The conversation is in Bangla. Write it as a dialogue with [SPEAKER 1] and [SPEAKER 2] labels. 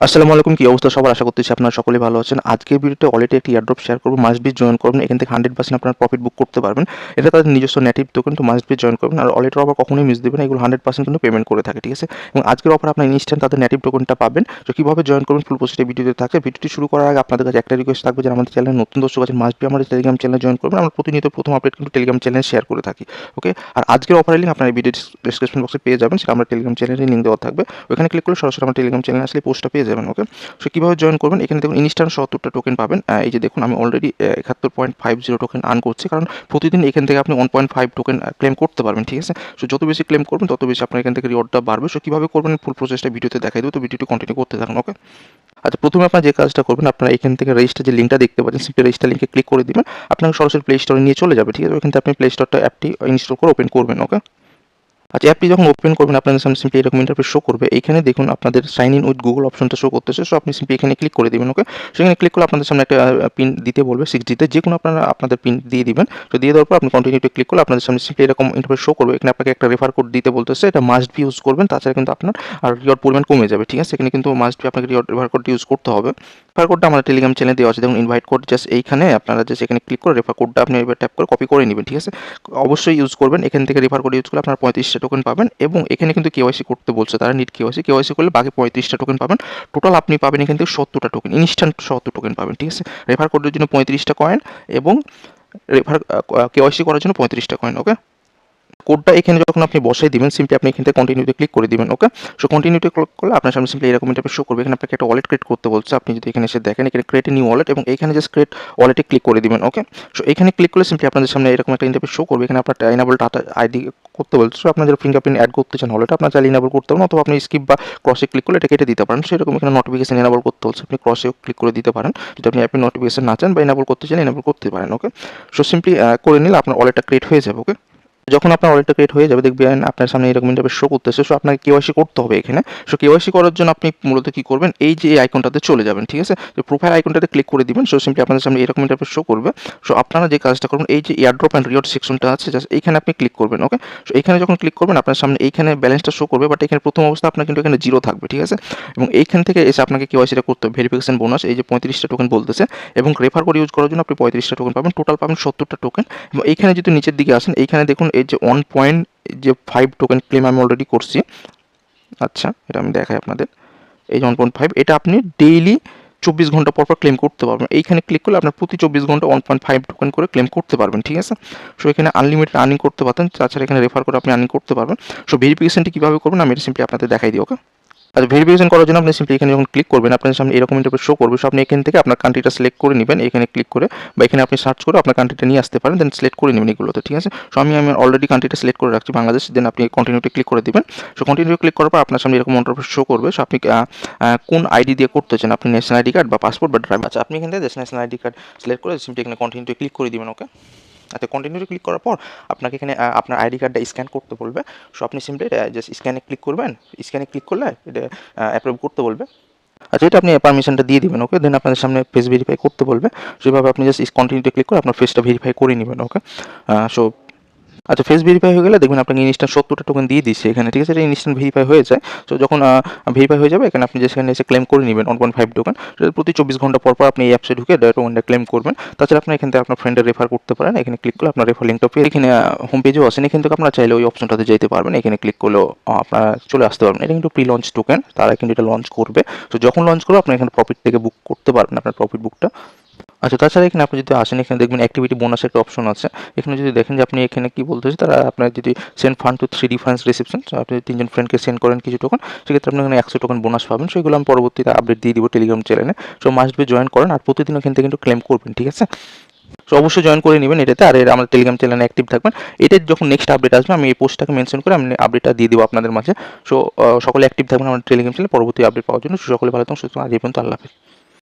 [SPEAKER 1] আসসালামু আলাইকুম, কি অবস্থা সবার? আশা করতেছি আপনারা সকলেই ভালো আছেন। আজকের ভিডিওতে অলরেডি একটি এয়ারড্রপ শেয়ার করব, মাস্ট বি জয়েন করবেন। এখান থেকে 100% আপনারা প্রফিট বুক করতে পারবেন। এটা তাদের নিজস্ব নেটিভ টোকেন, তো মাস্ট বি জয়েন করবেন। আর অলরেডি অফার কখনোই মিস দিবেন না, এগুলো 100% কিন্তু পেমেন্ট করে থাকে, ঠিক আছে? এবং আজকের অফার আপনার ইনস্ট্যান্ট তাদের নেটিভ টোকেনটা পাবেন। তো কীভাবে জয়েন করবেন ফুল প্রসেসটা ভিডিওতে থাকে। ভিডিওটি শুরু করার আগে আপনাদের কাছে একটা রিকোয়েস্ট থাকবে, যারা আমাদের চ্যানেলে নতুন দর্শক আছেন মাস্ট বি আমাদের টেলিগ্রাম চ্যানেলে জয়েন করবেন। আমরা প্রতিনিয়ত প্রথম আপডেট কিন্তু টেলিগ্রাম চ্যানেলে শেয়ার করে থাকি, ওকে? আর আজকের অফারের লিঙ্ক আপনার এই ভিডিও ডিসক্রিপশন বক্সে পেয়ে যাবেন, সেটা আমরা টেলিগ্রাম চ্যানেলের লিঙ্ক দেওয়া থাকবে। ওখানে ক্লিক করলে সরাসরি আমার টেলিগ্রাম চ্যানেলে আসলে পোস্টটা পেয়ে যাবেন, ওকে? সো কীভাবে জয়েন করবেন, এখানে দেখুন ইনস্ট্যান্ট ৭০টা টোকেন পাবেন। এই যে দেখুন আমি অলরেডি ৭১.৫০ টোকেন আর্ন করছি, কারণ প্রতিদিন এখান থেকে আপনি 1.5 টোকেন ক্লেম করতে পারবেন, ঠিক আছে? সো যত বেশি ক্লেম করবেন তত বেশি আপনার এখান থেকে রিওয়ার্ডটা বাড়বে। সো কীভাবে করবেন ফুল প্রসেসটা ভিডিওতে দেখাই দেবো, তো ভিডিওটি কন্টিনিউ করতে থাকুন, ওকে? আচ্ছা, প্রথমে আপনারা যে কাজটা করবেন, আপনারা এখান থেকে রেজিস্টার যে লিঙ্কটা দেখতে পাচ্ছেন, সেই রেজিস্টার লিঙ্কে ক্লিক করে দিবেন। আপনাকে সরাসরি প্লে স্টোরে নিয়ে চলে যাবে, ঠিক আছে? ওইখান থেকে আপনি প্লে স্টোরটা অ্যাপটি ইনস্টল করে ওপেন করবেন, ওকে? আচ্ছা, অ্যাপটি যখন ওপেন করবেন আপনাদের সামনে সিম্পলি এরকম ইন্টারফেস শো করবে। এইখানে দেখুন আপনাদের সাইন ইন উইথ গুগল অপশনটা শো করতেছে। সো আপনি সিম্পলি এখানে ক্লিক করে দিবেন, ওকে? সেখানে ক্লিক করলে আপনাদের সামনে একটা পিন দিতে বলবে 6 ডিজিটের, যে কোনো আপনারা আপনাদের পিন দিয়ে দিবেন। তো দিয়ে দেওয়ার পর আপনি কন্টিনিউতে ক্লিক করলে আপনাদের সামনে সিম্পলি এরকম ইন্টারফেস শো করবে। এখানে আপনাকে একটা রেফার কোড দিতে বলতেছে, এটা মাস্ট বি ইউজ করবেন, তাছাড়া কিন্তু আপনার আর রিওয়ার্ড পরিমাণ কমে যাবে, ঠিক আছে? এখানে কিন্তু মাস্ট বি আপনাকে রেফার কোডটি ইউজ করতে হবে। রেফার কোডটা আমার টেলিগ্রাম চ্যানেলে দেওয়া আছে, দেখুন ইনভাইট কোড, জাস্ট এইখানে আপনারা জাস্ট এখানে ক্লিক করে রেফার কোডটা আপনি এবার ট্যাপ করে কপি করে নেবেন, ঠিক আছে? অবশ্যই ইউজ করবেন। এখান থেকে রেফার কোড ইউজ করলে আপনার 35টা টোকেন পাবেন, এবং এখানে কিন্তু কেওয়াইসি করতে বলছে তারা, নিট কেওয়াইসি করলে বাকি 35টা টোকেন পাবেন। টোটাল আপনি পাবেন এখান থেকে 70টা টোকেন, ইনস্ট্যান্ট 70 টোকেন পাবেন, ঠিক আছে? রেফার কোডের জন্য 35টা কয়েন, এবং রেফার কেওয়াইসি করার জন্য 35টা কয়েন, ওকে? কোডটা এখানে যখন আপনি বসাই দিবেন, সিম্পলি আপনি এখান থেকে কন্টিনিউতে ক্লিক করে দিবেন, ওকে? সো কন্টিনিউতে ক্লিক করলে আপনার সামনে সিম্পলি এরকম ইন্টারফেস শো করবে। এখানে আপনাকে একটা ওয়ালেট ক্রিয়েট করতে বলছে। আপনি যদি এখানে এসে দেখেন, এখানে ক্রিয়েট এ নিউ ওয়ালেট, এবং এখানে জাস্ট ক্রিয়েট ওয়ালেটে ক্লিক করে দিবেন, ওকে? সো এখানে ক্লিক করলে সিম্পলি আপনাদের সামনে এরকম একটা ইন্টারফেস শো করবে। এখানে আপনার এনাবল ডাটা আইডি করতে বলছে। সো আপনার যারা ফিঙ্গারপ্রিন্ট অ্যাড করতে চান ওয়ালেটে, আপনার চাইলে এনাবল করতে পারেন, অথবা আপনি স্কিপ বা ক্রসে ক্লিক করলে এটা কেটে দিতে পারেন। সেরকম এখানে নোটিফিকেশন এনাবল করতে বলছে, আপনি ক্রসেও ক্লিক করে দিতে পারেন। যদি আপনি অ্যাপের নোটিফিকেশন না চান বা এনাবল করতে চান, এনাবল করতে পারেন, ওকে? সো সিম্পলি করে নিলে আপনার ওয়ালেটটা ক্রিয়েট হয়ে যাবে, ওকে? যখন আপনার ওয়ালেটটা ক্রিয়েট হয়ে যাবে, দেখবেন আপনার সামনে এরকম ইন্টারফেস শো করতেছে। সো আপনাকে কেওয়াইসি করতে হবে এখানে। সো কেওয়াইসি করার জন্য আপনি মূলত কি করবেন, এই যে এই আইকনটাতে চলে যাবেন, ঠিক আছে? তো প্রোফাইল আইকনটাতে ক্লিক করে দিবেন। সো সিম্পলি আপনাদের সামনে এরকম ইন্টারফেস শো করবে। সো আপনারা যে কাজটা করবেন, এই যে এয়ারড্রপ অ্যান্ড রিওয়ার্ড সেকশনটা আছে, জাস্ট এইখানে আপনি ক্লিক করবেন, ওকে? সো এখানে যখন ক্লিক করবেন আপনার সামনে এইখানে ব্যালেন্সটা শো করবে, বাট এখানে প্রথম অবস্থা আপনার কিন্তু এখানে 0 থাকবে, ঠিক আছে? এবং এইখান থেকে এসে আপনাকে কেওয়াইসিটা করতে হবে, ভেরিফিকেশন বোনাস, এই যে 35টা টোকেন বলতেছে, এবং রেফার কোড ইউজ করার জন্য আপনি 35টা টোকেন পাবেন, টোটাল পাবেন 70টা টোকেন। এবং এইখানে যদি নিচের দিকে আসেন, এইখানে দেখুন এই যে 1.5 টোকেন ক্লেম আমি অলরেডি করছি। আচ্ছা, এটা আমি দেখাই আপনাদের। এই যে 1.5, এটা আপনি ডেইলি 24 ঘন্টা পর ক্লেম করতে পারবেন। এইখানে ক্লিক করলে আপনার প্রতি 24 ঘন্টা 1.5 টোকেন করে ক্লেম করতে পারবেন, ঠিক আছে? সো এখানে আনলিমিটেড আর্নিং করতে পারতেন, তাছাড়া এখানে রেফার করে আপনি আর্নিং করতে পারবেন। সো ভেরিফিকেশনটি কীভাবে করবেন আমি এটা সিম্পলি আপনাদের দেখাই দিই, ওকে? আচ্ছা, ভেরিফিকেশন করার জন্য আপনি সিম্পলি এখানে যখন ক্লিক করবেন, আপনার সামনে এরকম ইন্টারফেস শো করবে। সো আপনি এখান থেকে আপনার কান্ট্রিটা সিলেক্ট করে নেবেন, এখানে ক্লিক করে, বা এখানে আপনি সার্চ করে আপনার কান্ট্রিটা নিয়ে আসতে পারেন, দেন সিলেক্ট করে নেবেন এগুলোতে, ঠিক আছে? সো আমি অলরেডি কান্ট্রিটা সিলেক্ট করে রাখছি বাংলাদেশ, দেন আপনি কন্টিনিউতে ক্লিক করে দিবেন। সো কন্টিনিউ ক্লিক করার পর আপনার সামনে এরকম ইন্টারফেস শো করবে। সো আপনি কোন আইডি দিয়ে করতে চান, আপনি ন্যাশনাল আইডি কার্ড বা পাসপোর্ট বা ড্রাইভার। আচ্ছা, আপনি এখান থেকে ন্যাশনাল আইডি কার্ড সিলেক্ট করে সিম্পলি এখানে কন্টিনিউতে ক্লিক করে দিবেন, ওকে? আচ্ছা, কন্টিনিউ ক্লিক করার পর আপনাকে এখানে আপনার আইডি কার্ডটা স্ক্যান করতে বলবে। সো আপনি সিম্পলি জাস্ট স্ক্যানে ক্লিক করবেন। স্ক্যানে ক্লিক করলে এটা অ্যাপ্রুভ করতে বলবে। আচ্ছা, এটা আপনি পারমিশনটা দিয়ে দিবেন, ওকে? দেন আপনাদের সামনে ফেস ভেরিফাই করতে বলবে। সেভাবে আপনি জাস্ট কন্টিনিউতে ক্লিক করে আপনার ফেসটা ভেরিফাই করে নেবেন, ওকে? সো আচ্ছা, ফেস ভেরিফাই হয়ে গেলে দেখবেন আপনাকে ইনস্ট্যান্ট 70টা টোকেন দিয়ে দিচ্ছে এখানে, ঠিক আছে? এটা ইনস্ট্যান্ট ভেরিফাই হয়ে যায়। সো যখন ভেরিফাই হয়ে যাবে, এখানে আপনি যেখানে এসে ক্লেম করে নেবেন 1.5 টোকেন, প্রতি 24 ঘন্টা পর আপনি এই অ্যাপসে ঢুকে টোকেনটা ক্লেম করবেন। তাছাড়া আপনি এখান থেকে আপনার ফ্রেন্ডের রেফার করতে পারেন। এখানে ক্লিক করলে আপনার রেফার লিঙ্কটা পেয়ে এখানে হোম পেজেও আসেন। এখান থেকে আপনারা চাইলে ওই অপশনটাতে যেতে পারবেন। এখানে ক্লিক করলেও আপনারা চলে আসতে পারবেন। এটা কিন্তু প্রি লঞ্চ টোকেন, তারা কিন্তু এটা লঞ্চ করবে। তো যখন লঞ্চ করবে আপনি এখানে প্রফিট থেকে বুক করতে পারবেন আপনার প্রফিট বুকটা। আচ্ছা, তাছাড়া এখানে আপনি যদি আসেন, এখানে দেখবেন অ্যাক্টিভিটি বোনাসের একটা অপশন আছে। এখানে যদি দেখেন যে আপনি এখানে কি বলতেছে, তারা আপনার যদি send fund to 3 difference reception, আপনি 3জন ফ্রেন্ডকে সেন্ড করেন কিছু টোকেন, সেক্ষেত্রে আপনি এখানে 100 টোকেন বোনাস পাবেন। সেগুলো আমি পরবর্তীতে আপডেট দিয়ে দিব টেলিগ্রাম চ্যানেলে। সো মাস্ট বি জয়েন করেন, আর প্রতিদিন এখান থেকে কিন্তু ক্লেম করবেন, ঠিক আছে? সো অবশ্যই জয়েন করে নেবেন এটাতে, আর আমাদের টেলিগ্রাম চ্যানেলে অ্যাক্টিভ থাকবেন। এটার যখন নেক্সট আপডেট আসবে আমি এই পোস্টটাকে মেনশন করে আমি আপডেটটা দিয়ে দেবো আপনাদের মাঝে। সো সকলে অ্যাক্টিভ থাকবেন আমাদের টেলিগ্রাম চ্যানেলে পরবর্তী আপডেট পাওয়ার জন্য। সকলে ভালো থাকুন, সুস্থ থাকুন। আজ এই পর্যন্ত, আল্লাহ হাফেজ।